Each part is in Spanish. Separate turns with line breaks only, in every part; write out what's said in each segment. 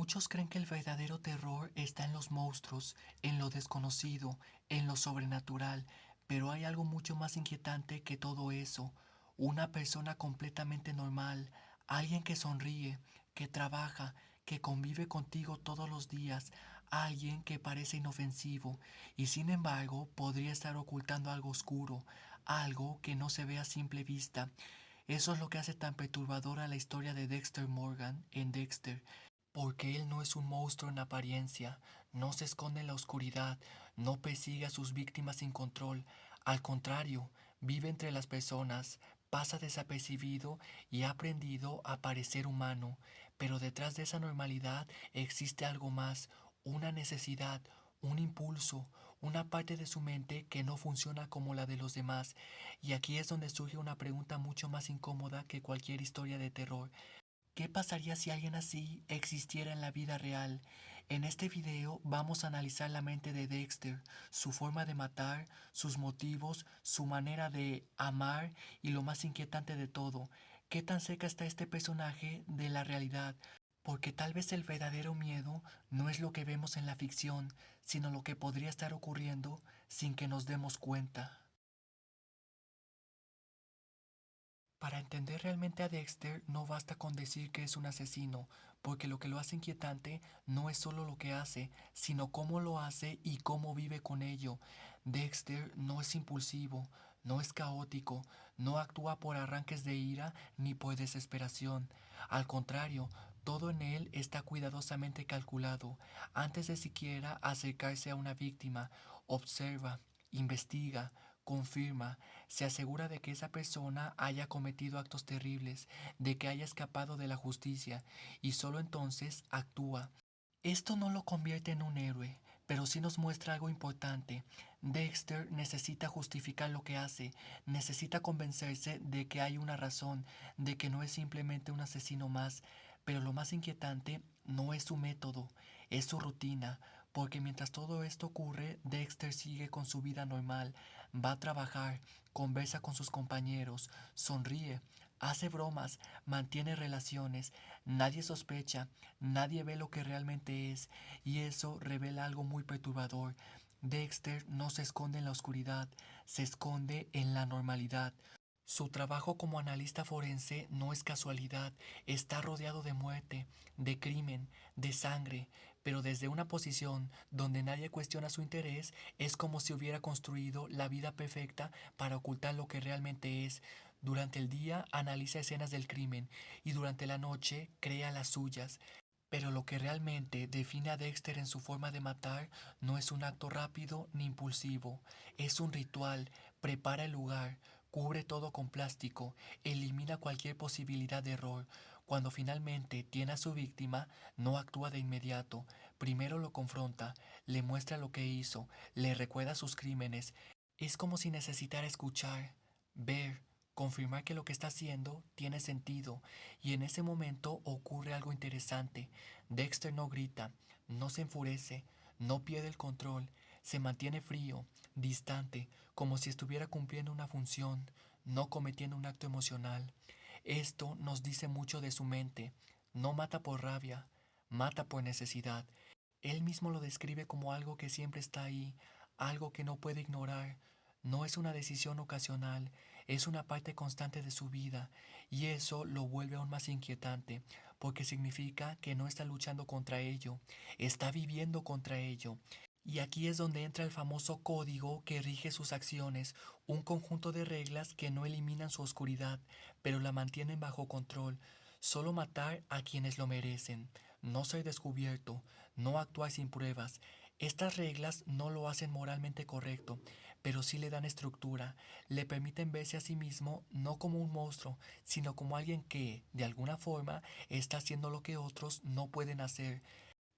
Muchos creen que el verdadero terror está en los monstruos, en lo desconocido, en lo sobrenatural, pero hay algo mucho más inquietante que todo eso. Una persona completamente normal, alguien que sonríe, que trabaja, que convive contigo todos los días, alguien que parece inofensivo y sin embargo podría estar ocultando algo oscuro, algo que no se ve a simple vista. Eso es lo que hace tan perturbadora la historia de Dexter Morgan en Dexter, porque él no es un monstruo en apariencia, no se esconde en la oscuridad, no persigue a sus víctimas sin control, al contrario, vive entre las personas, pasa desapercibido y ha aprendido a parecer humano, pero detrás de esa normalidad existe algo más, una necesidad, un impulso, una parte de su mente que no funciona como la de los demás, y aquí es donde surge una pregunta mucho más incómoda que cualquier historia de terror. ¿Qué pasaría si alguien así existiera en la vida real? En este video vamos a analizar la mente de Dexter, su forma de matar, sus motivos, su manera de amar y lo más inquietante de todo, qué tan cerca está este personaje de la realidad, porque tal vez el verdadero miedo no es lo que vemos en la ficción, sino lo que podría estar ocurriendo sin que nos demos cuenta. Para entender realmente a Dexter no basta con decir que es un asesino, porque lo que lo hace inquietante no es solo lo que hace, sino cómo lo hace y cómo vive con ello. Dexter no es impulsivo, no es caótico, no actúa por arranques de ira ni por desesperación. Al contrario, todo en él está cuidadosamente calculado. Antes de siquiera acercarse a una víctima, observa, investiga, confirma, se asegura de que esa persona haya cometido actos terribles, de que haya escapado de la justicia, y solo entonces actúa. Esto no lo convierte en un héroe, pero sí nos muestra algo importante. Dexter necesita justificar lo que hace, necesita convencerse de que hay una razón, de que no es simplemente un asesino más, pero lo más inquietante no es su método, es su rutina, porque mientras todo esto ocurre, Dexter sigue con su vida normal, va a trabajar, conversa con sus compañeros, sonríe, hace bromas, mantiene relaciones, nadie sospecha, nadie ve lo que realmente es, y eso revela algo muy perturbador. Dexter no se esconde en la oscuridad, se esconde en la normalidad. Su trabajo como analista forense no es casualidad, está rodeado de muerte, de crimen, de sangre, pero desde una posición donde nadie cuestiona su interés, es como si hubiera construido la vida perfecta para ocultar lo que realmente es. Durante el día analiza escenas del crimen y durante la noche crea las suyas. Pero lo que realmente define a Dexter en su forma de matar no es un acto rápido ni impulsivo, es un ritual, prepara el lugar, cubre todo con plástico, elimina cualquier posibilidad de error. Cuando finalmente tiene a su víctima, no actúa de inmediato, primero lo confronta, le muestra lo que hizo, le recuerda sus crímenes. Es como si necesitara escuchar, ver, confirmar que lo que está haciendo tiene sentido, y en ese momento ocurre algo interesante. Dexter no grita, no se enfurece, no pierde el control, se mantiene frío, distante, como si estuviera cumpliendo una función, no cometiendo un acto emocional. Esto nos dice mucho de su mente. No mata por rabia, mata por necesidad. Él mismo lo describe como algo que siempre está ahí, algo que no puede ignorar. No es una decisión ocasional, es una parte constante de su vida, y eso lo vuelve aún más inquietante, porque significa que no está luchando contra ello, está viviendo contra ello. Y aquí es donde entra el famoso código que rige sus acciones, un conjunto de reglas que no eliminan su oscuridad, pero la mantienen bajo control. Solo matar a quienes lo merecen, no ser descubierto, no actuar sin pruebas. Estas reglas no lo hacen moralmente correcto, pero sí le dan estructura, le permiten verse a sí mismo no como un monstruo, sino como alguien que, de alguna forma, está haciendo lo que otros no pueden hacer.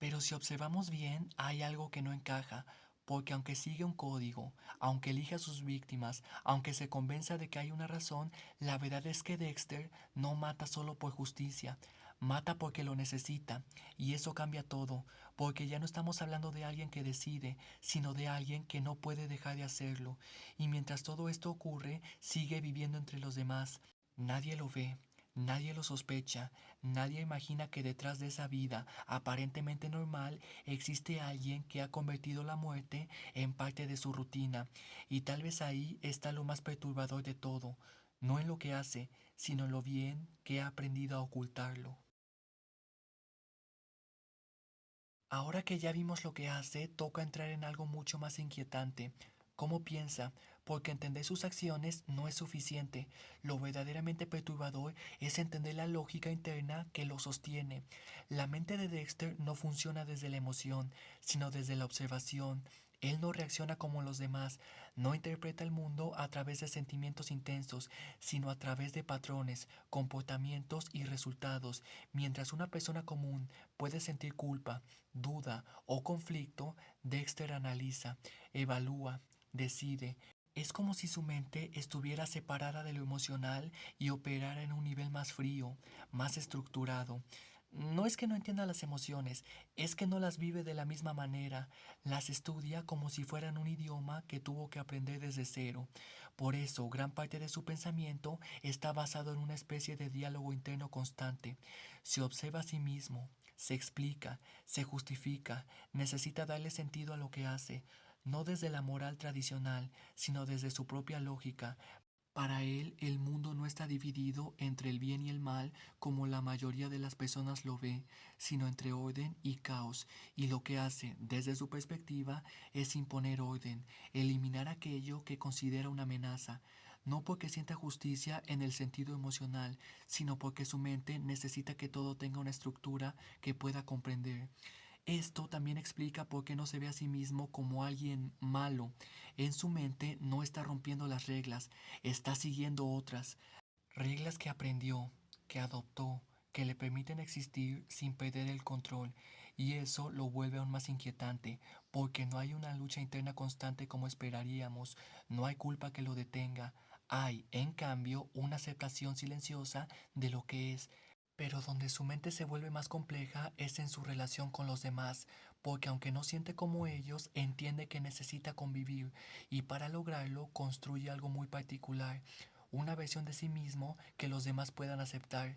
Pero si observamos bien, hay algo que no encaja, porque aunque sigue un código, aunque elija a sus víctimas, aunque se convenza de que hay una razón, la verdad es que Dexter no mata solo por justicia, mata porque lo necesita, y eso cambia todo, porque ya no estamos hablando de alguien que decide, sino de alguien que no puede dejar de hacerlo, y mientras todo esto ocurre, sigue viviendo entre los demás. Nadie lo ve, Nadie lo sospecha, nadie imagina que detrás de esa vida aparentemente normal existe alguien que ha convertido la muerte en parte de su rutina, y tal vez ahí está lo más perturbador de todo, no en lo que hace, sino en lo bien que ha aprendido a ocultarlo. Ahora que ya vimos lo que hace, toca entrar en algo mucho más inquietante. ¿Cómo piensa? Porque entender sus acciones no es suficiente. Lo verdaderamente perturbador es entender la lógica interna que lo sostiene. La mente de Dexter no funciona desde la emoción, sino desde la observación. Él no reacciona como los demás, no interpreta el mundo a través de sentimientos intensos, sino a través de patrones, comportamientos y resultados. Mientras una persona común puede sentir culpa, duda o conflicto, Dexter analiza, evalúa, decide. Es como si su mente estuviera separada de lo emocional y operara en un nivel más frío, más estructurado. No es que no entienda las emociones, es que no las vive de la misma manera, las estudia como si fueran un idioma que tuvo que aprender desde cero. Por eso, gran parte de su pensamiento está basado en una especie de diálogo interno constante. Se observa a sí mismo, se explica, se justifica, necesita darle sentido a lo que hace, no desde la moral tradicional, sino desde su propia lógica. Para él, el mundo no está dividido entre el bien y el mal como la mayoría de las personas lo ve, sino entre orden y caos, y lo que hace, desde su perspectiva, es imponer orden, eliminar aquello que considera una amenaza, no porque sienta justicia en el sentido emocional, sino porque su mente necesita que todo tenga una estructura que pueda comprender. Esto también explica por qué no se ve a sí mismo como alguien malo. En su mente no está rompiendo las reglas, está siguiendo otras, reglas que aprendió, que adoptó, que le permiten existir sin perder el control. Y eso lo vuelve aún más inquietante, porque no hay una lucha interna constante como esperaríamos, no hay culpa que lo detenga, hay, en cambio, una aceptación silenciosa de lo que es. Pero donde su mente se vuelve más compleja es en su relación con los demás, porque aunque no siente como ellos, entiende que necesita convivir y para lograrlo construye algo muy particular, una versión de sí mismo que los demás puedan aceptar.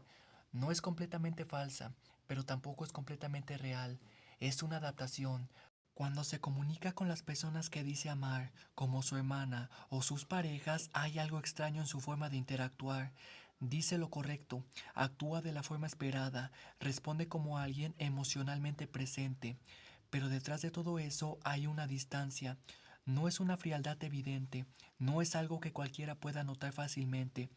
No es completamente falsa, pero tampoco es completamente real. Es una adaptación. Cuando se comunica con las personas que dice amar, como su hermana o sus parejas, hay algo extraño en su forma de interactuar. Dice lo correcto, actúa de la forma esperada, responde como alguien emocionalmente presente. Pero detrás de todo eso hay una distancia. No es una frialdad evidente, no es algo que cualquiera pueda notar fácilmente.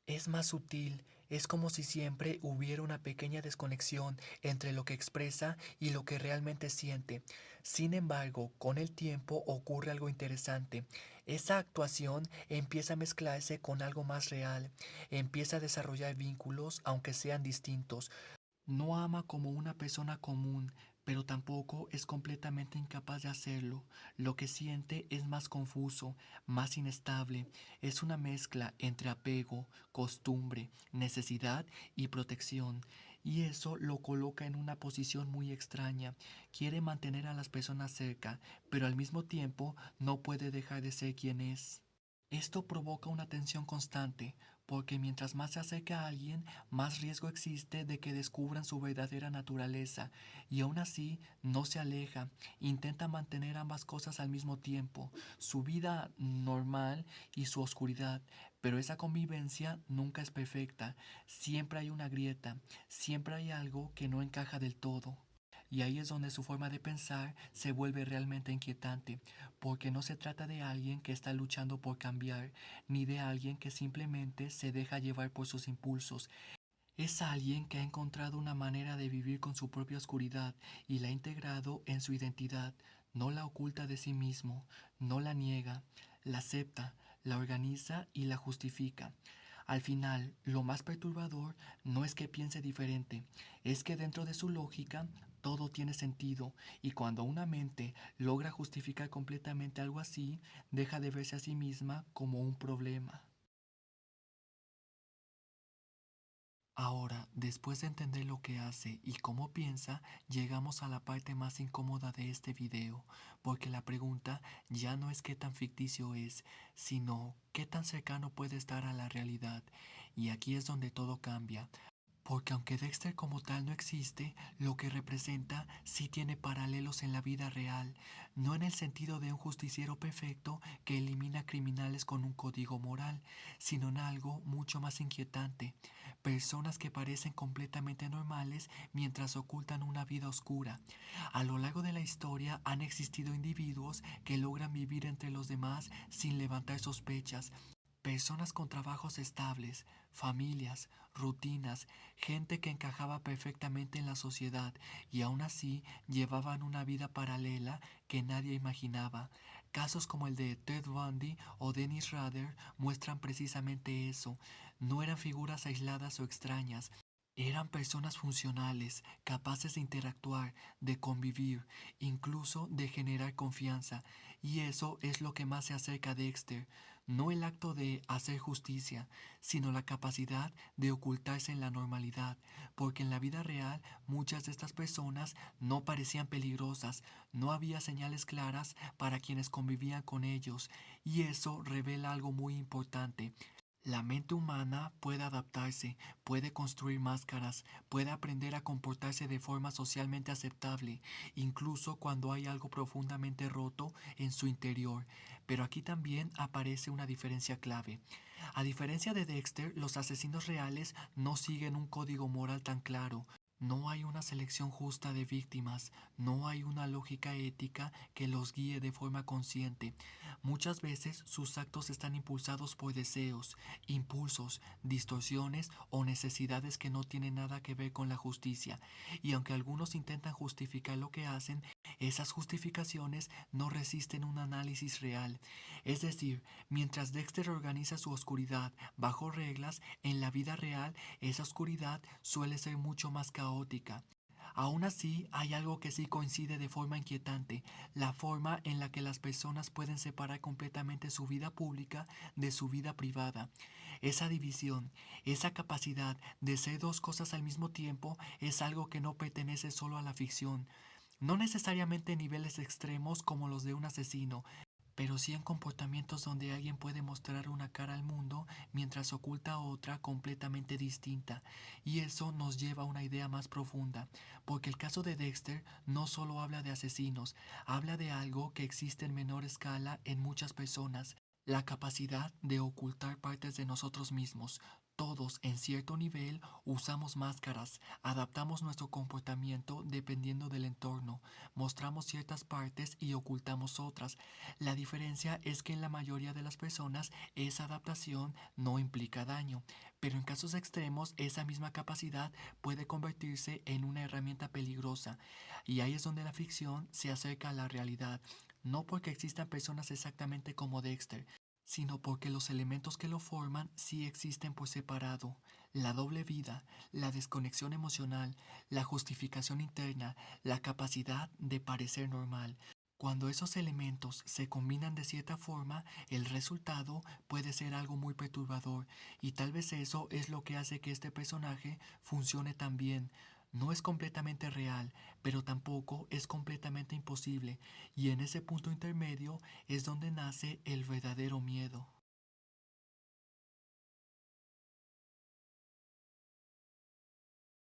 Es más sutil, es como si siempre hubiera una pequeña desconexión entre lo que expresa y lo que realmente siente. Sin embargo, con el tiempo ocurre algo interesante. Esa actuación empieza a mezclarse con algo más real, empieza a desarrollar vínculos aunque sean distintos. No ama como una persona común, pero tampoco es completamente incapaz de hacerlo. Lo que siente es más confuso, más inestable. Es una mezcla entre apego, costumbre, necesidad y protección. Y eso lo coloca en una posición muy extraña. Quiere mantener a las personas cerca, pero al mismo tiempo no puede dejar de ser quien es. Esto provoca una tensión constante, porque mientras más se acerca a alguien, más riesgo existe de que descubran su verdadera naturaleza, y aún así no se aleja, intenta mantener ambas cosas al mismo tiempo, su vida normal y su oscuridad, pero esa convivencia nunca es perfecta, siempre hay una grieta, siempre hay algo que no encaja del todo. Y ahí es donde su forma de pensar se vuelve realmente inquietante, porque no se trata de alguien que está luchando por cambiar, ni de alguien que simplemente se deja llevar por sus impulsos. Es alguien que ha encontrado una manera de vivir con su propia oscuridad y la ha integrado en su identidad. No la oculta de sí mismo, no la niega, la acepta, la organiza y la justifica. Al final, lo más perturbador no es que piense diferente, es que dentro de su lógica todo tiene sentido, y cuando una mente logra justificar completamente algo así, deja de verse a sí misma como un problema. Ahora, después de entender lo que hace y cómo piensa, llegamos a la parte más incómoda de este video, porque la pregunta ya no es qué tan ficticio es, sino qué tan cercano puede estar a la realidad. y aquí es donde todo cambia. Porque aunque Dexter como tal no existe, lo que representa sí tiene paralelos en la vida real, no en el sentido de un justiciero perfecto que elimina criminales con un código moral, sino en algo mucho más inquietante, personas que parecen completamente normales mientras ocultan una vida oscura. A lo largo de la historia han existido individuos que logran vivir entre los demás sin levantar sospechas, personas con trabajos estables, familias, rutinas, gente que encajaba perfectamente en la sociedad y aún así llevaban una vida paralela que nadie imaginaba. Casos como el de Ted Bundy o Dennis Rader muestran precisamente eso. No eran figuras aisladas o extrañas. Eran personas funcionales, capaces de interactuar, de convivir, incluso de generar confianza. Y eso es lo que más se acerca a Dexter, no el acto de hacer justicia, sino la capacidad de ocultarse en la normalidad, porque en la vida real muchas de estas personas no parecían peligrosas, no había señales claras para quienes convivían con ellos, y eso revela algo muy importante. La mente humana puede adaptarse, puede construir máscaras, puede aprender a comportarse de forma socialmente aceptable, incluso cuando hay algo profundamente roto en su interior. Pero aquí también aparece una diferencia clave. A diferencia de Dexter, los asesinos reales no siguen un código moral tan claro. No hay una selección justa de víctimas, no hay una lógica ética que los guíe de forma consciente. Muchas veces sus actos están impulsados por deseos, impulsos, distorsiones o necesidades que no tienen nada que ver con la justicia. Y aunque algunos intentan justificar lo que hacen, esas justificaciones no resisten un análisis real. Es decir, mientras Dexter organiza su oscuridad bajo reglas, en la vida real esa oscuridad suele ser mucho más caótica. Aún así, hay algo que sí coincide de forma inquietante, la forma en la que las personas pueden separar completamente su vida pública de su vida privada. Esa división, esa capacidad de ser dos cosas al mismo tiempo es algo que no pertenece solo a la ficción, no necesariamente en niveles extremos como los de un asesino, pero sí en comportamientos donde alguien puede mostrar una cara al mundo mientras oculta otra completamente distinta. Y eso nos lleva a una idea más profunda, porque el caso de Dexter no solo habla de asesinos, habla de algo que existe en menor escala en muchas personas, la capacidad de ocultar partes de nosotros mismos. Todos, en cierto nivel, usamos máscaras, adaptamos nuestro comportamiento dependiendo del entorno, mostramos ciertas partes y ocultamos otras. La diferencia es que en la mayoría de las personas esa adaptación no implica daño, pero en casos extremos esa misma capacidad puede convertirse en una herramienta peligrosa, y ahí es donde la ficción se acerca a la realidad, no porque existan personas exactamente como Dexter, sino porque los elementos que lo forman sí existen por separado. La doble vida, la desconexión emocional, la justificación interna, la capacidad de parecer normal. Cuando esos elementos se combinan de cierta forma, el resultado puede ser algo muy perturbador, y tal vez eso es lo que hace que este personaje funcione tan bien. No es completamente real, pero tampoco es completamente imposible, y en ese punto intermedio es donde nace el verdadero miedo.